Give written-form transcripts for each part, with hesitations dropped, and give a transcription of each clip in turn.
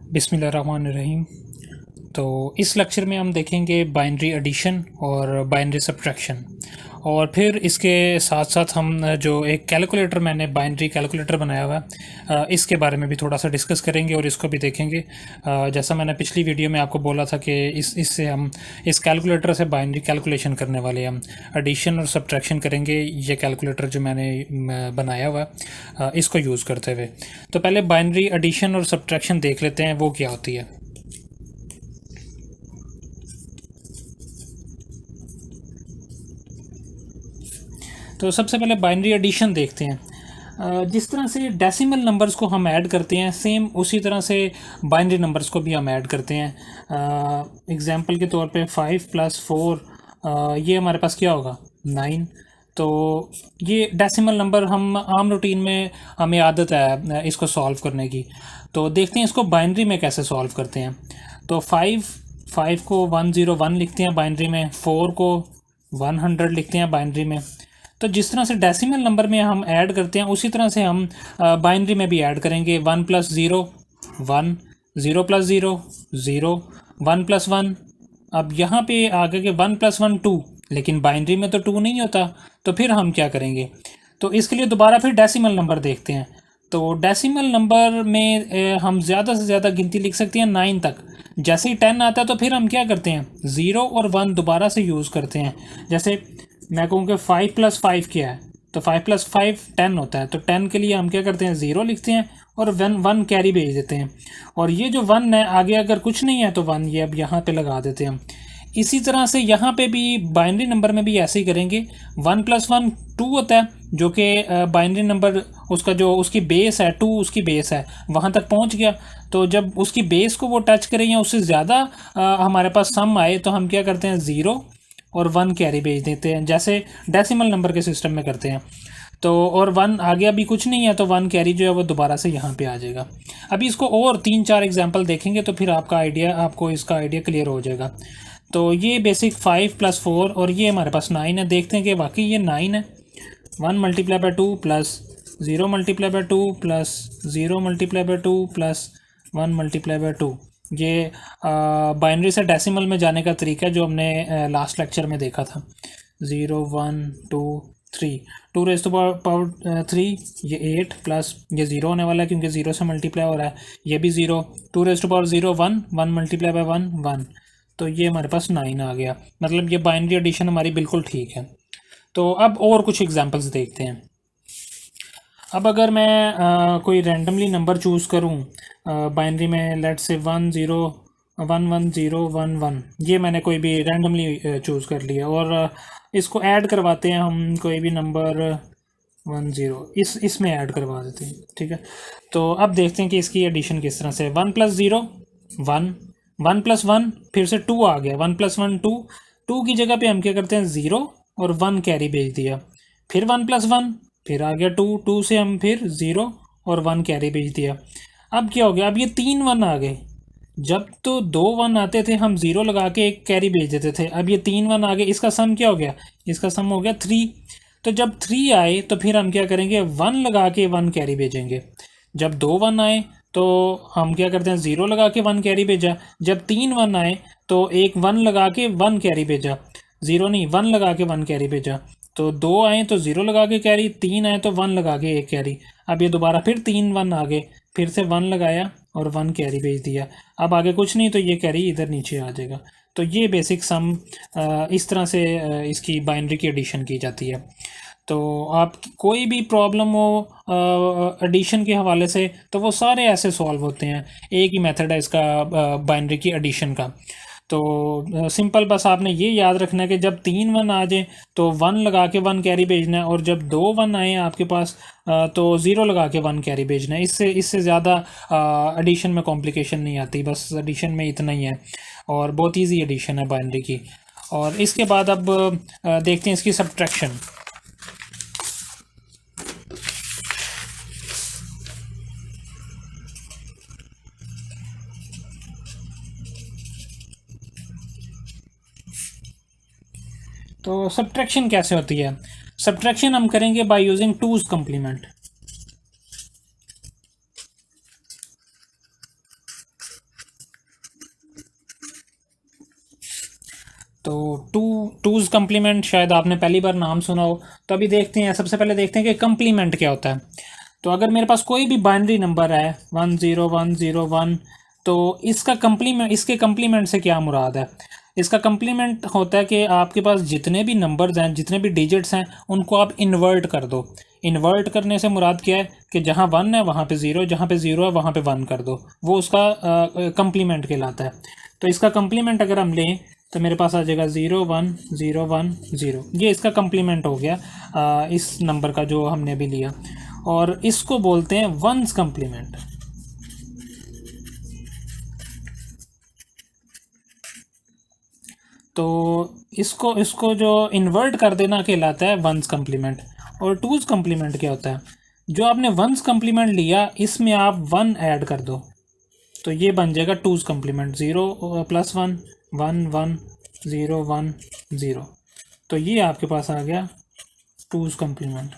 बिस्मिल्लाहिर्रहमानिर्रहीम। तो इस लेक्चर में हम देखेंगे बाइनरी एडिशन और बाइनरी सब्ट्रैक्शन, और फिर इसके साथ साथ हम जो एक कैलकुलेटर मैंने बाइनरी कैलकुलेटर बनाया हुआ है इसके बारे में भी थोड़ा सा डिस्कस करेंगे और इसको भी देखेंगे। जैसा मैंने पिछली वीडियो में आपको बोला था कि इससे हम इस कैलकुलेटर से बाइनरी कैलकुलेशन करने वाले हम एडिशन और सब्ट्रैक्शन करेंगे। ये कैलकुलेटर जो मैंने बनाया हुआ है इसको यूज़ करते हुए। तो पहले बाइनरी एडिशन और सब्ट्रैक्शन देख लेते हैं वो क्या होती है। तो सबसे पहले बाइनरी एडिशन देखते हैं। जिस तरह से डेसिमल नंबर्स को हम ऐड करते हैं सेम उसी तरह से बाइनरी नंबर्स को भी हम ऐड करते हैं। एग्जांपल के तौर पे 5 + 4 ये हमारे पास क्या होगा 9। तो ये डेसिमल नंबर हम आम रूटीन में हमें आदत है इसको सॉल्व करने की। तो देखते हैं इसको बाइनरी में कैसे सॉल्व करते हैं। तो 5 को 101 लिखते हैं बाइनरी में, 4 को 100 लिखते हैं बाइनरी में। तो जिस तरह से डेसिमल नंबर में हम ऐड करते हैं उसी तरह से हम बाइनरी में भी ऐड करेंगे। 1 + 0 1, 0 + 0 0, 1 + 1। अब यहाँ पे आगे के 1 + 1 2, लेकिन बाइनरी में तो 2 नहीं होता। तो फिर हम क्या करेंगे, तो इसके लिए दोबारा फिर डेसिमल नंबर देखते हैं। तो डेसिमल नंबर में हम ज़्यादा से ज़्यादा गिनती लिख सकते हैं 9 तक। जैसे ही 10 आता है तो फिर हम क्या करते हैं 0 और 1 दोबारा से यूज़ करते हैं। जैसे मैं कहूँ कि 5 + 5 क्या है, तो 5 + 5 10 होता है। तो 10 के लिए हम क्या करते हैं 0 लिखते हैं और 1 कैरी भेज देते हैं। और ये जो 1 है आगे अगर कुछ नहीं है तो 1 ये अब यहाँ पे लगा देते हैं हम। इसी तरह से यहाँ पे भी बाइनरी नंबर में भी ऐसे ही करेंगे। 1 + 1 2 होता है, जो कि बाइनरी नंबर उसका जो उसकी बेस है 2 उसकी बेस है वहाँ तक पहुँच गया। तो जब उसकी बेस को वो टच करें या उससे ज़्यादा हमारे पास सम आए तो हम क्या करते हैं 0 और 1 कैरी भेज देते हैं, जैसे डेसिमल नंबर के सिस्टम में करते हैं। तो और 1 आगे अभी कुछ नहीं है तो 1 कैरी जो है वो दोबारा से यहाँ पे आ जाएगा। अभी इसको और 3-4 एग्जांपल देखेंगे तो फिर आपको इसका आइडिया क्लियर हो जाएगा। तो ये बेसिक 5 + 4 और ये हमारे पास 9 है। देखते हैं कि वाकई ये 9 है। 1 × 2 प्लस 0 × 2 प्लस 0 × 2 प्लस 1 × 2। ये बाइनरी से डेसिमल में जाने का तरीका है जो हमने लास्ट लेक्चर में देखा था। 0 1 2 3, 2⁻³ ये 8 प्लस ये 0 होने वाला है क्योंकि 0 से मल्टीप्लाई हो रहा है। ये भी 0, 2⁻0 1, 1 × 1 1। तो ये हमारे पास 9 आ गया। मतलब ये बाइनरी एडिशन हमारी बिल्कुल ठीक है। तो अब और कुछ एग्जांपल्स देखते हैं। अब अगर मैं कोई रैंडमली नंबर चूज़ करूं बाइनरी में, लेट्स से 1 0 1 1 0 1 1, ये मैंने कोई भी रैंडमली चूज़ कर लिया और इसको ऐड करवाते हैं हम। कोई भी नंबर 1 0 इसमें ऐड करवा देते हैं, ठीक है। तो अब देखते हैं कि इसकी एडिशन किस तरह से। 1 + 0 1, 1 + 1 फिर से 2 आ गया। 1 + 1 2, 2 की जगह पे हम क्या करते हैं 0 और 1 कैरी भेज दिया। फिर 1 + 1 फिर आ गया 2, 2 से हम फिर 0 और 1 कैरी भेज दिया। अब क्या हो गया, अब ये 3 1 आ गए। जब तो 2 1 आते थे हम 0 लगा के एक कैरी भेज देते थे। अब ये 3 1 आ गए, इसका सम क्या हो गया, इसका सम हो गया 3। तो जब 3 आए तो फिर हम क्या करेंगे 1 लगा के 1 कैरी भेजेंगे। जब 2 1 आए तो हम क्या करते हैं 0 लगा के 1 कैरी भेजा। जब 3 1 आए तो एक 1 लगा के 1 कैरी भेजा, 0 नहीं 1 लगा के 1 कैरी भेजा। तो 2 आए तो 0 लगा के कैरी, 3 आए तो 1 लगा के एक कैरी। अब ये दोबारा फिर 3 1 आ गए, फिर से 1 लगाया और 1 कैरी भेज दिया। अब आगे कुछ नहीं तो ये कैरी इधर नीचे आ जाएगा। तो ये बेसिक सम इस तरह से इसकी बाइनरी की एडिशन की जाती है। तो आप कोई भी प्रॉब्लम हो एडिशन के हवाले से तो वो सारे ऐसे सॉल्व होते हैं। एक ही मेथड है इसका बाइनरी की एडिशन का। तो सिंपल बस आपने ये याद रखना है कि जब 3 1 आ जाए तो 1 लगा के 1 कैरी भेजना है, और जब 2 1 आए आपके पास तो 0 लगा के 1 कैरी भेजना है। इससे ज़्यादा एडिशन में कॉम्प्लिकेशन नहीं आती, बस एडिशन में इतना ही है और बहुत ईजी एडिशन है बाइनरी की। और इसके बाद अब देखते हैं इसकी सब्ट्रैक्शन। तो सब्ट्रैक्शन कैसे होती है, सब्ट्रैक्शन हम करेंगे बाय यूजिंग 2's कॉम्प्लीमेंट। तो टूज़ कम्प्लीमेंट शायद आपने पहली बार नाम सुना हो। तो अभी देखते हैं, सबसे पहले देखते हैं कि कम्प्लीमेंट क्या होता है। तो अगर मेरे पास कोई भी बाइनरी नंबर है 10101, तो इसका कम्प्लीमेंट, इसके कम्प्लीमेंट से क्या मुराद है? इसका कम्प्लीमेंट होता है कि आपके पास जितने भी नंबर्स हैं, जितने भी डिजिट्स हैं, उनको आप इन्वर्ट कर दो। इन्वर्ट करने से मुराद क्या है कि जहाँ 1 है वहाँ पे 0, जहाँ पे 0 है वहाँ पे 1 कर दो, वो उसका कम्प्लीमेंट कहलाता है। तो इसका कम्प्लीमेंट अगर हम लें तो मेरे पास आ जाएगा 01010, ये इसका कम्प्लीमेंट हो गया इस नंबर का जो हमने अभी लिया, और इसको बोलते हैं वंस कम्प्लीमेंट। तो इसको इसको जो इन्वर्ट कर देना कहलाता है वंस कम्प्लीमेंट। और टूज़ कम्प्लीमेंट क्या होता है? जो आपने वंस कम्प्लीमेंट लिया, इसमें आप 1 ऐड कर दो, तो ये बन जाएगा टूज़ कम्प्लीमेंट। 0+1 1 1 0 1 0, तो ये आपके पास आ गया टूज़ कम्प्लीमेंट।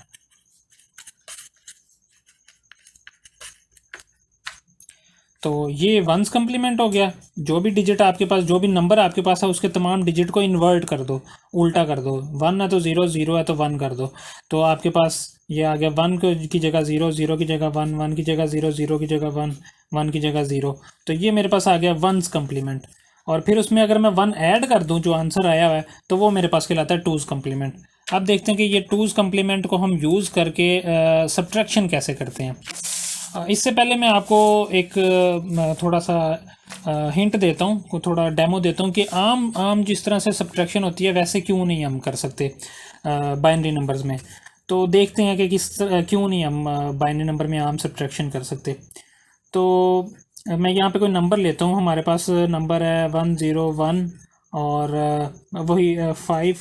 तो ये वंस कम्प्लीमेंट हो गया। जो भी डिजिट आपके पास, जो भी नंबर आपके पास है, उसके तमाम डिजिट को इन्वर्ट कर दो, उल्टा कर दो। 1 है तो 0, 0 है तो 1 कर दो, तो आपके पास ये आ गया 1 की जगह 0, 0 की जगह 1, 1 की जगह 0, 0 की जगह 1, 1 की जगह 0। तो ये मेरे पास आ गया वंस कम्प्लीमेंट। और फिर उसमें अगर मैं 1 ऐड कर दूं, जो आंसर आया हुआ है, तो वो मेरे पास कहलाता है टूज़ कम्प्लीमेंट। अब देखते हैं कि ये टूज़ कम्प्लीमेंट को हम यूज़ करके सब्ट्रैक्शन कैसे करते हैं। इससे पहले मैं आपको एक थोड़ा सा हिंट देता हूँ, थोड़ा डेमो देता हूँ कि आम आम जिस तरह से सब्ट्रैक्शन होती है वैसे क्यों नहीं हम कर सकते बाइनरी नंबर्स में। तो देखते हैं कि क्यों नहीं हम बाइनरी नंबर में आम सब्ट्रैक्शन कर सकते। तो मैं यहाँ पे कोई नंबर लेता हूँ, हमारे पास नंबर है 101 और वही 5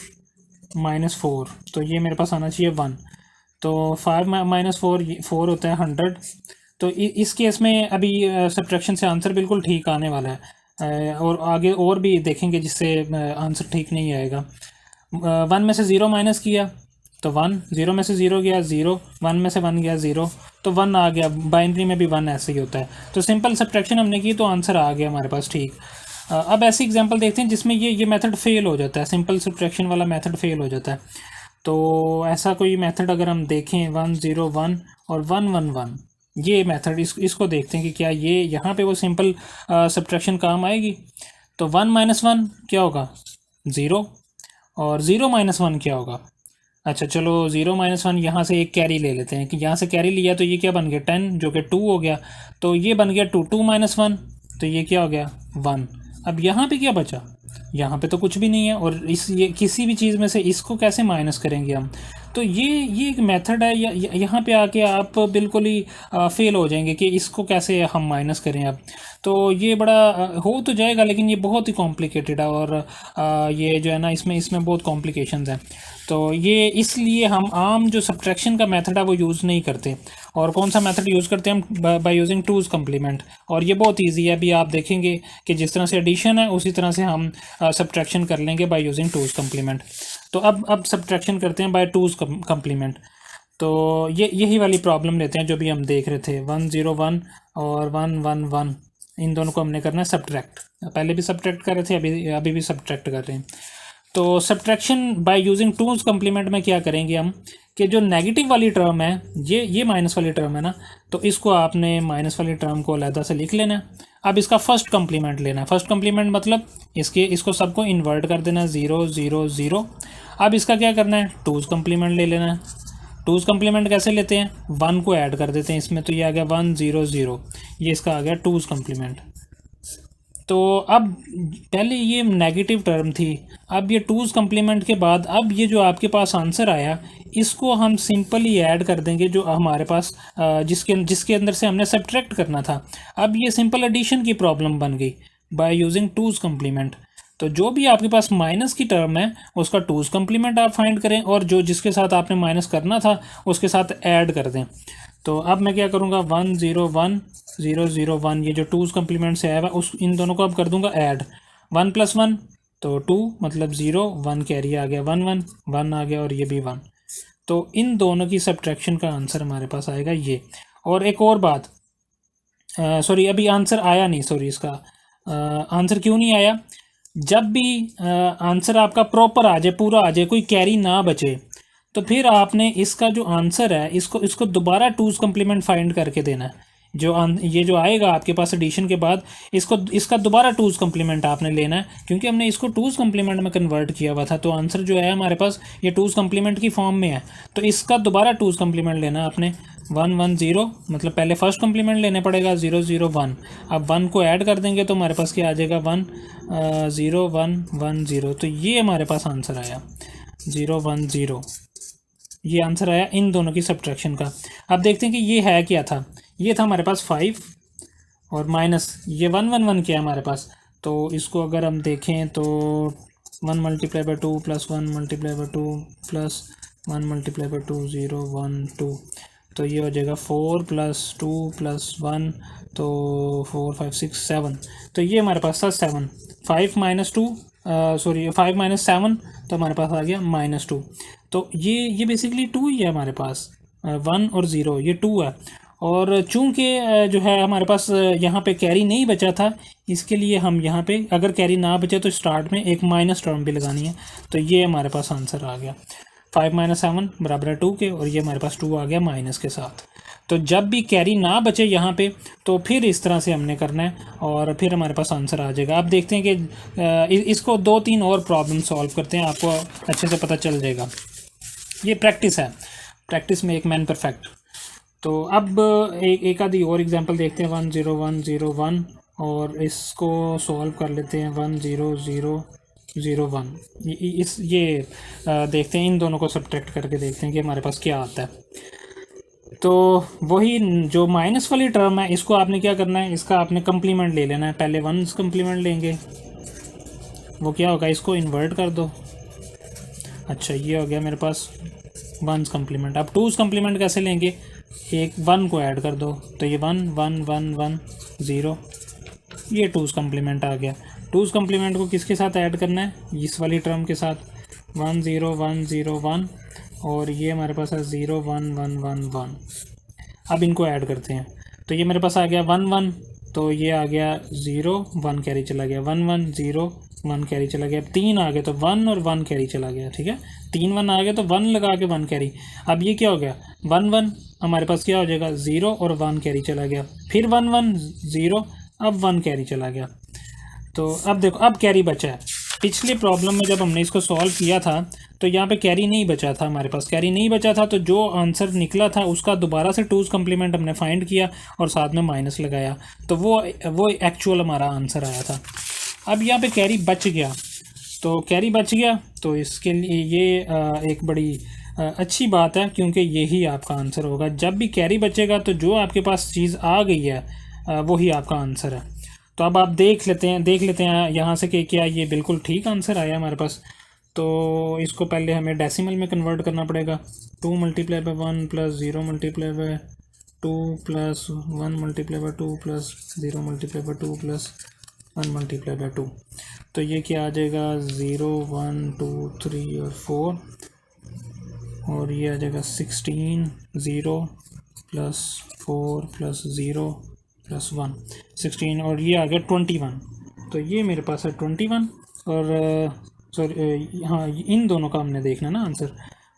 - 4, तो ये मेरे पास आना चाहिए 1। तो 5 - 4 4 होता है 100। तो इस केस में अभी सब्ट्रैक्शन से आंसर बिल्कुल ठीक आने वाला है, और आगे और भी देखेंगे जिससे आंसर ठीक नहीं आएगा। 1 में से 0 माइनस किया तो 1, 0 में से 0 गया 0, 1 में से 1 गया 0, तो 1 आ गया। बाइनरी में भी 1 ऐसे ही होता है। तो सिंपल सब्ट्रैक्शन हमने की तो आंसर आ गया हमारे पास ठीक। अब ऐसी एग्जांपल देखते हैं जिसमें ये मेथड फेल हो जाता है, सिंपल सब्ट्रैक्शन वाला मेथड फेल हो जाता है। तो ऐसा कोई मेथड अगर हम देखें 101 और 111, ये मेथड, इसको देखते हैं कि क्या ये यहाँ पे वो सिंपल सब्ट्रैक्शन काम आएगी। तो 1 - 1 क्या होगा? 0। और 0 - 1 क्या होगा? अच्छा चलो 0 - 1 यहाँ से एक कैरी ले लेते हैं कि यहाँ से कैरी लिया, तो ये क्या बन गया 10, जो कि 2 हो गया। तो ये बन गया 2, 2 - 1, तो ये क्या हो गया 1। अब यहाँ पे क्या बचा? यहाँ पे तो कुछ भी नहीं है, और ये किसी भी चीज़ में से इसको कैसे माइनस करेंगे हम? तो ये एक मेथड है, यहाँ पे आके आप बिल्कुल ही फेल हो जाएंगे कि इसको कैसे हम माइनस करें अब। तो ये बड़ा हो तो जाएगा, लेकिन ये बहुत ही कॉम्प्लिकेटेड है, और ये जो है ना, इसमें इसमें बहुत कॉम्प्लिकेशंस हैं। तो ये इसलिए हम आम जो सब्ट्रैक्शन का मेथड है वो यूज़ नहीं करते। और कौन सा मेथड यूज़ करते हैं हम? By using twos complement. और ये बहुत इजी है, अभी आप देखेंगे कि जिस तरह से एडिशन है उसी तरह से हम सब्ट्रैक्शन कर लेंगे बाय यूजिंग टूज़ कम्प्लीमेंट। तो अब सब्ट्रैक्शन करते हैं बाय टूज़ कम्प्लीमेंट। तो ये यही वाली प्रॉब्लम लेते हैं जो भी हम देख रहे थे, 101 और 111, इन दोनों को हमने करना है सब्ट्रैक्ट। पहले भी सब्ट्रैक्ट कर रहे थे, अभी भी सब्ट्रैक्ट कर रहे हैं। तो subtraction by using twos complement में क्या करेंगे हम कि जो नेगेटिव वाली टर्म है, ये माइनस वाली टर्म है ना, तो इसको आपने माइनस वाली टर्म को अलग से लिख लेना है। अब इसका फर्स्ट कम्प्लीमेंट लेना है। फर्स्ट कम्प्लीमेंट मतलब इसको सबको इन्वर्ट कर देना है, 0 0 0। अब इसका क्या करना है? टूज़ कम्प्लीमेंट ले लेना है। टूज़ कम्प्लीमेंट कैसे लेते हैं? 1 को ऐड कर देते हैं इसमें, तो ये आ गया 1 0 0, ये इसका आ गया टूज़ कम्प्लीमेंट। तो अब पहले ये नेगेटिव टर्म थी, अब ये टूज़ कम्प्लीमेंट के बाद अब ये जो आपके पास आंसर आया, इसको हम सिंपली ऐड कर देंगे जो हमारे पास जिसके अंदर से हमने सब्ट्रैक्ट करना था। अब ये सिंपल एडिशन की प्रॉब्लम बन गई बाय यूजिंग टूज़ कम्प्लीमेंट। तो जो भी आपके पास माइनस की टर्म है उसका टूज़ कम्प्लीमेंट आप फाइंड करें, और जो जिसके साथ आपने माइनस करना था उसके साथ ऐड कर दें। तो अब मैं क्या करूँगा, 1 0 1 0 0 1, ये जो टूज़ कम्प्लीमेंट से आया हुआ उस इन दोनों को अब कर दूंगा ऐड। 1 + 1 तो 2, मतलब 0, 1 कैरी आ गया 1 1 1 आ गया, और ये भी 1। तो इन दोनों की सब्ट्रैक्शन का आंसर हमारे पास आएगा ये। और एक और बात, सॉरी अभी आंसर आया नहीं, सॉरी इसका आंसर क्यों नहीं आया? जब भी आंसर आपका प्रॉपर आ जाए, पूरा आ जाए, कोई कैरी ना बचे, तो फिर आपने इसका जो आंसर है इसको इसको दोबारा टूज़ कम्प्लीमेंट फाइंड करके देना है। ये जो आएगा आपके पास एडिशन के बाद, इसका दोबारा टूज़ कम्प्लीमेंट आपने लेना है, क्योंकि हमने इसको टूज़ कम्प्लीमेंट में कन्वर्ट किया हुआ था, तो आंसर जो है हमारे पास ये टूज़ कम्प्लीमेंट की फॉर्म में है। तो इसका दोबारा टूज़ कम्प्लीमेंट लेना है आपने। 1 1 0, मतलब पहले फर्स्ट कम्प्लीमेंट लेने पड़ेगा 0 0 1। अब 1 को ऐड कर देंगे तो हमारे पास क्या आ जाएगा 1 0 1 1 0। तो ये हमारे पास आंसर आया 0 1 0। ये आंसर आया इन दोनों की सब्ट्रैक्शन का। अब देखते हैं कि ये है क्या था। ये था हमारे पास 5 और माइनस ये 1 1 1 क्या है हमारे पास। तो इसको अगर हम देखें तो 1 multiply by 2 plus 1 multiply by 2 plus 1 multiply by 2 0 1 2। तो ये हो जाएगा 4 प्लस 2 प्लस 1, तो 4 5 6 7। तो ये हमारे पास था 7। 5 माइनस 2 सॉरी 5 माइनस 7, तो हमारे पास आ गया -2। तो ये बेसिकली 2 ही है हमारे पास। 1 और 0 ये 2 है। और चूंकि जो है हमारे पास यहाँ पे कैरी नहीं बचा था, इसके लिए हम यहाँ पे अगर कैरी ना बचे तो स्टार्ट में एक माइनस टर्म भी लगानी है। तो ये हमारे पास आंसर आ गया 5 माइनस 7 बराबर है 2 के, और ये हमारे पास 2 आ गया माइनस के साथ। तो जब भी कैरी ना बचे यहाँ पे, तो फिर इस तरह से हमने करना है और फिर हमारे पास आंसर आ जाएगा। आप देखते हैं कि इसको 2-3 और प्रॉब्लम सॉल्व करते हैं, आपको अच्छे से पता चल जाएगा। ये प्रैक्टिस है, प्रैक्टिस में एक मैन परफेक्ट। तो अब एक आधी और एग्जांपल देखते हैं। 1 0 1 0 1, और इसको सॉल्व कर लेते हैं 1 0 0 0 1। ये देखते हैं, इन दोनों को सब्ट्रैक्ट करके देखते हैं कि हमारे पास क्या आता है। तो वही जो माइनस वाली टर्म है, इसको आपने क्या करना है, इसका आपने कम्प्लीमेंट ले लेना है। पहले 1 कम्प्लीमेंट लेंगे, वो क्या होगा, इसको इन्वर्ट कर दो। अच्छा, ये हो गया मेरे पास 1 कम्प्लीमेंट। अब 2 कम्प्लीमेंट कैसे लेंगे, एक 1 को ऐड कर दो, तो ये 1 1 1 1 0, ये 2 कम्प्लीमेंट आ गया। 2 कम्प्लीमेंट को किसके साथ ऐड करना है, इस वाली टर्म के साथ। 1 0 1 0 1, और ये हमारे पास है 0 1 1 1 1। अब इनको ऐड करते हैं, तो ये मेरे पास आ गया 1 1, तो ये आ गया 0 1 कैरी चला गया, 1 1 0 1 कैरी चला गया। 3 आ गए तो 1 और 1 कैरी चला गया। ठीक है, 3 1 आ गए तो 1 लगा के 1 कैरी। अब ये क्या हो गया, 1 1 हमारे पास क्या हो जाएगा, 0 और 1 कैरी चला गया। फिर 1 1 0, अब 1 कैरी चला गया। तो अब देखो, अब कैरी बचा है। पिछले प्रॉब्लम में जब हमने इसको सॉल्व किया था, तो यहाँ पे कैरी नहीं बचा था, हमारे पास कैरी नहीं बचा था। तो जो आंसर निकला था उसका दोबारा से 2 कम्प्लीमेंट हमने फाइंड किया और साथ में माइनस लगाया, तो वो एक्चुअल हमारा आंसर आया था। अब यहाँ पे कैरी बच गया, तो कैरी बच गया, तो इसके लिए ये एक बड़ी अच्छी बात है, क्योंकि यही आपका आंसर होगा। जब भी कैरी बचेगा तो जो आपके पास चीज़ आ गई है वही आपका आंसर है। तो अब आप देख लेते हैं यहाँ से कि क्या ये बिल्कुल ठीक आंसर आया हमारे पास। तो इसको पहले हमें डेसिमल में कन्वर्ट करना पड़ेगा। 2 multiply by 1 plus 0 multiply by 2 plus 1 multiply by 2 plus 0 multiply by 2 plus 1 multiply by 2। तो ये क्या आ जाएगा, 0 1 2 3 और 4, और ये आ जाएगा 16 0 प्लस 4 प्लस 0 प्लस 1 16, और ये आ गया 21। तो ये मेरे पास है 21, और सॉरी हाँ, इन दोनों का हमने देखना ना आंसर।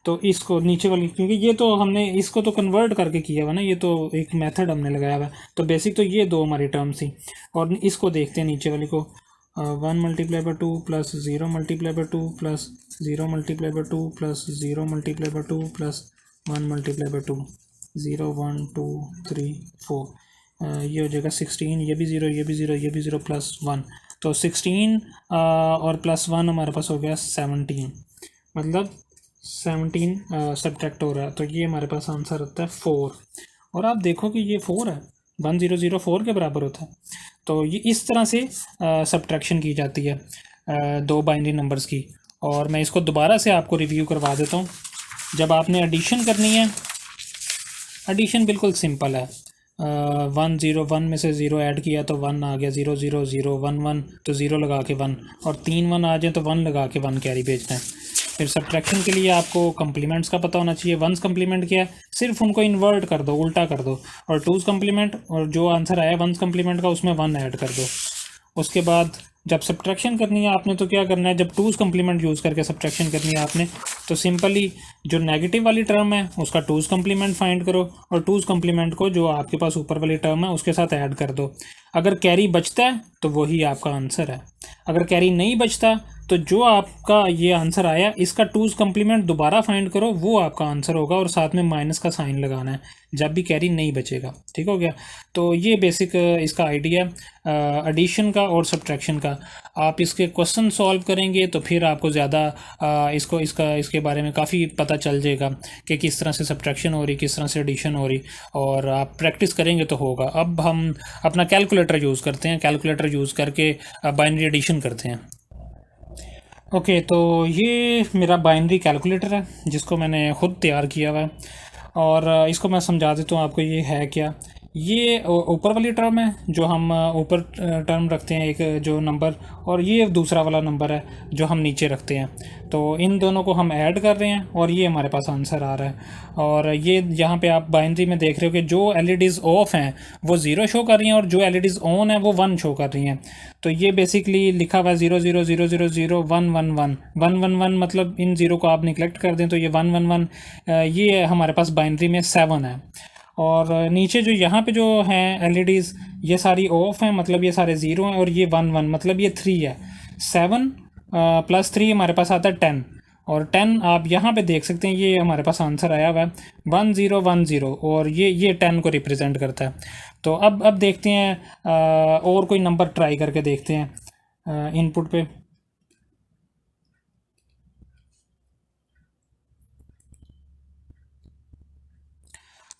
तो इसको नीचे वाली, क्योंकि ये तो हमने इसको तो कन्वर्ट करके किया हुआ ना, ये तो एक मेथड हमने लगाया हुआ। तो बेसिक तो ये दो हमारी टर्म्स थी, और इसको देखते हैं नीचे वाली को। 1 multiply by 2 plus 0 multiply by 2 plus 0 multiply by 2 plus 0 multiply by 2 plus 1 multiply by 2, 0 1 2 3 4। ये हो जाएगा 16, ये भी 0 ये भी 0 ये भी 0 प्लस 1। तो 16 और प्लस 1 हमारे पास हो गया 17, मतलब 17 सब्ट्रैक्ट हो रहा है। तो ये हमारे पास आंसर होता है 4। और आप देखो कि ये 4 है, 1004 के बराबर होता है। तो ये इस तरह से सब्ट्रैक्शन की जाती है दो बाइनरी नंबर्स की। और मैं इसको दोबारा से आपको रिव्यू करवा देता हूँ। जब आपने एडिशन करनी है, एडिशन बिल्कुल सिंपल है। 1 0 1 में से 0 ऐड किया तो 1 आ गया, 0 0 0 1 1 तो 0 लगा के 1, और 3 1 आ जाए तो 1 लगा के 1 कैरी भेजना है। फिर सब्ट्रैक्शन के लिए आपको कम्प्लीमेंट्स का पता होना चाहिए। 1 कम्प्लीमेंट क्या है, सिर्फ उनको इन्वर्ट कर दो, उल्टा कर दो, और 2 कम्प्लीमेंट, और जो आंसर आया 1 कम्प्लीमेंट का उसमें 1 ऐड कर दो। उसके बाद जब सब्ट्रैक्शन करनी है आपने तो क्या करना है, जब टूज़ कम्प्लीमेंट यूज़ करके सब्ट्रैक्शन करनी है आपने, तो सिंपली जो नेगेटिव वाली टर्म है उसका टूज़ कम्प्लीमेंट फाइंड करो और टूज़ कम्प्लीमेंट को जो आपके पास ऊपर वाली टर्म है उसके साथ ऐड कर दो। अगर कैरी बचता है तो वही आपका आंसर है। अगर कैरी नहीं बचता तो जो आपका ये आंसर आया इसका टूज़ कम्प्लीमेंट दोबारा फाइंड करो, वो आपका आंसर होगा और साथ में माइनस का साइन लगाना है जब भी कैरी नहीं बचेगा। ठीक हो गया। तो ये बेसिक इसका आइडिया एडिशन का और सब्ट्रैक्शन का। आप इसके क्वेश्चन सॉल्व करेंगे तो फिर आपको ज़्यादा इसके बारे में काफ़ी पता चल जाएगा कि किस तरह से सब्ट्रैक्शन हो रही, किस तरह से एडिशन हो रही, और आप प्रैक्टिस करेंगे तो होगा। अब हम अपना कैलकुलेटर यूज़ करते हैं, कैलकुलेटर यूज़ करके बाइनरी एडिशन करते हैं। ओके, तो ये मेरा बाइनरी कैलकुलेटर है जिसको मैंने ख़ुद तैयार किया हुआ है, और इसको मैं समझा देता हूँ आपको ये है क्या। ये ऊपर वाली टर्म है जो हम ऊपर टर्म रखते हैं एक जो नंबर, और ये दूसरा वाला नंबर है जो हम नीचे रखते हैं। तो इन दोनों को हम ऐड कर रहे हैं और ये हमारे पास आंसर आ रहा है। और ये यहाँ पे आप बाइनरी में देख रहे हो कि जो एलईडीज़ ऑफ हैं वो 0 शो कर रही हैं और जो एलईडीज़ ऑन है वो 1 शो कर रही हैं। तो ये बेसिकली लिखा हुआ है 0 0 0 0 0 1 1 1 1 1 1 मतलब इन ज़ीरो को आप निगलेक्ट कर दें तो ये 1 1 1, ये हमारे पास बाइनरी में 7 है। और नीचे जो यहाँ पे जो हैं एलईडीज़ ये सारी ऑफ हैं, मतलब ये सारे ज़ीरो हैं, और ये 1 1 मतलब ये 3 है। 7 + 3 हमारे पास आता है 10, और 10 आप यहाँ पे देख सकते हैं ये हमारे पास आंसर आया हुआ है 1 0 1 0, और ये 10 को रिप्रेजेंट करता है। तो अब देखते हैं और कोई नंबर ट्राई करके देखते हैं इनपुट पे।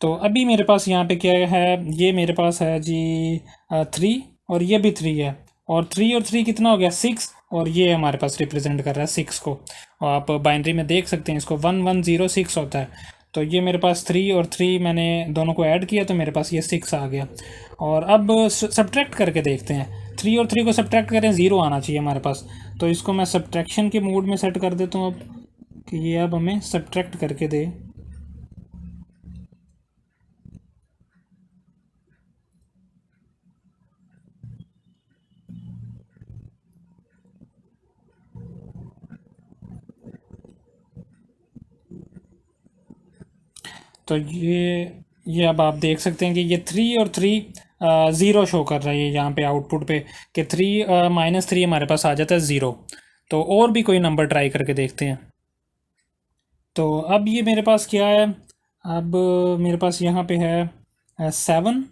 तो अभी मेरे पास यहाँ पे क्या है, ये मेरे पास है जी 3, और ये भी 3 है, और 3 कितना हो गया 6, और ये हमारे पास रिप्रेजेंट कर रहा है 6 को। और आप बाइनरी में देख सकते हैं इसको 1 1 0 6 होता है। तो ये मेरे पास 3 और 3 मैंने दोनों को ऐड किया तो मेरे पास ये 6 आ गया। और अब सब्ट्रैक्ट करके देखते हैं, 3 और 3 को सब्ट्रैक्ट करें 0 आना चाहिए हमारे पास। तो इसको मैं सब्ट्रैक्शन के मूड में सेट कर देता हूँ अब, कि ये अब हमें सब्ट्रैक्ट करके दे। तो ये अब आप देख सकते हैं कि ये 3 और 3 ज़ीरो शो कर रहा है ये यहाँ पे आउटपुट पे, कि 3 -3 हमारे पास आ जाता है 0। तो और भी कोई नंबर ट्राई करके देखते हैं। तो अब ये मेरे पास क्या है, अब मेरे पास यहाँ पे है 7।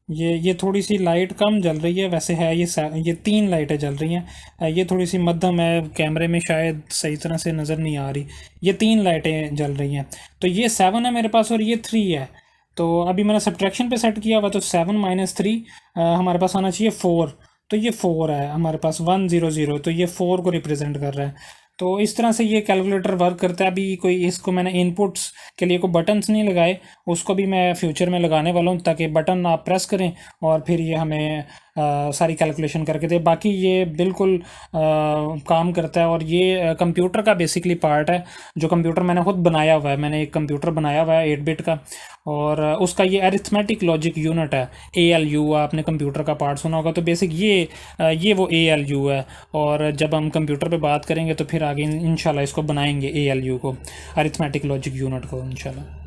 ये थोड़ी सी लाइट कम जल रही है, वैसे है ये 3 लाइटें जल रही हैं। ये थोड़ी सी मध्यम है, कैमरे में शायद सही तरह से नज़र नहीं आ रही। ये 3 लाइटें जल रही हैं। तो ये 7 है मेरे पास और ये 3 है। तो अभी मैंने सब्ट्रैक्शन पे सेट किया हुआ, तो 7 - 3 हमारे पास आना चाहिए 4। तो ये 4 है हमारे पास 1 0 0, तो ये 4 को रिप्रेजेंट कर रहा है। तो इस तरह से ये कैलकुलेटर वर्क करता है। अभी कोई इसको मैंने इनपुट्स के लिए कोई बटन्स नहीं लगाए, उसको भी मैं फ्यूचर में लगाने वाला हूँ ताकि बटन आप प्रेस करें और फिर ये हमें सारी कैलकुलेशन करके दे। बाकी ये बिल्कुल काम करता है, और ये कंप्यूटर का बेसिकली पार्ट है। जो कंप्यूटर मैंने खुद बनाया हुआ है, मैंने एक कंप्यूटर बनाया हुआ है 8 बिट का, और उसका ये अरिथमेटिक लॉजिक यूनिट है ALU। आपने कंप्यूटर का पार्ट सुना होगा, तो बेसिक ये वो ALU है। और जब हम कंप्यूटर पे बात करेंगे तो फिर आगे इंशाल्लाह इसको बनाएंगे ALU को, अरिथमेटिक लॉजिक यूनिट को इंशाल्लाह।